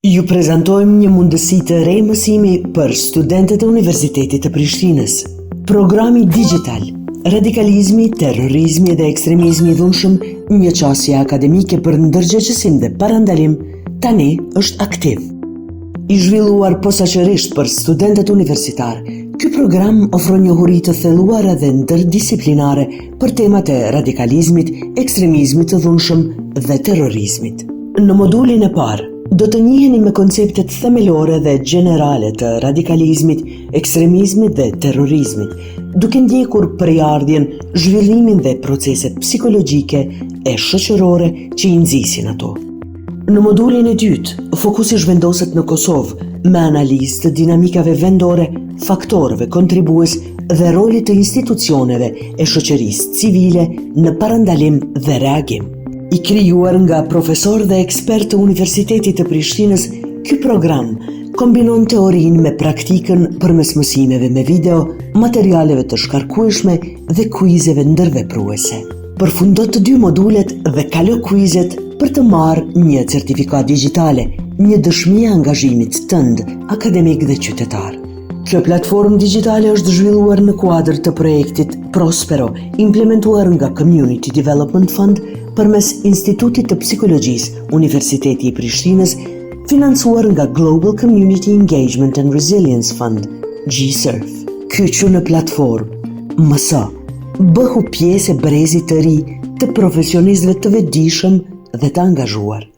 Ju prezantojmë një mundësi të re mësimi për studentët e Universitetit të Prishtinës. Programi digital, radikalizmi, terrorizmi dhe ekstremizmi i dhunshëm, një qasje akademike për ndërgjegjësim dhe parandalim, tani është aktiv. I zhvilluar posaçërisht për studentët universitar, ky program ofron njohuri të thelluara dhe ndërdisiplinare për temat e radikalizmit, ekstremizmit të dhunshëm dhe terrorizmit. Në modulin e parë, do të njiheni me konceptet themelore dhe generale të radikalizmit, ekstremizmit dhe terrorizmit, duke ndjekur përjardhjen, zhvillimin dhe proceset psikologjike e shoqërore që i nxisin ato. Në modulin e dytë, fokusi zhvendoset në Kosovë me analizë të dinamikave vendore, faktorëve kontribues dhe rolit të institucioneve e shoqërisë civile në parandalim dhe reagim. I krijuar nga profesor dhe ekspert të Universitetit të Prishtinës, ky program kombinon teorinë me praktikën përmes mësimeve me video, materialeve të shkarkueshme dhe kuizeve ndërvepruese. Përfundo të dy modulet dhe kalo kuizet për të marrë një certifikat digjitale, një dëshmi e angazhimit tënd akademik dhe qytetar. Kjo platformë digjitale është zhvilluar në kuadër të projektit Prospero, implementuar nga Community Development Fund përmes Institutit të Psikologjisë Universiteti i Prishtinës, financuar nga Global Community Engagement and Resilience Fund, GSERF. Kyçu në platformë, mëso, bëhu pjesë e brezit të ri të profesionistëve të vetëdijshëm dhe të angazhuar.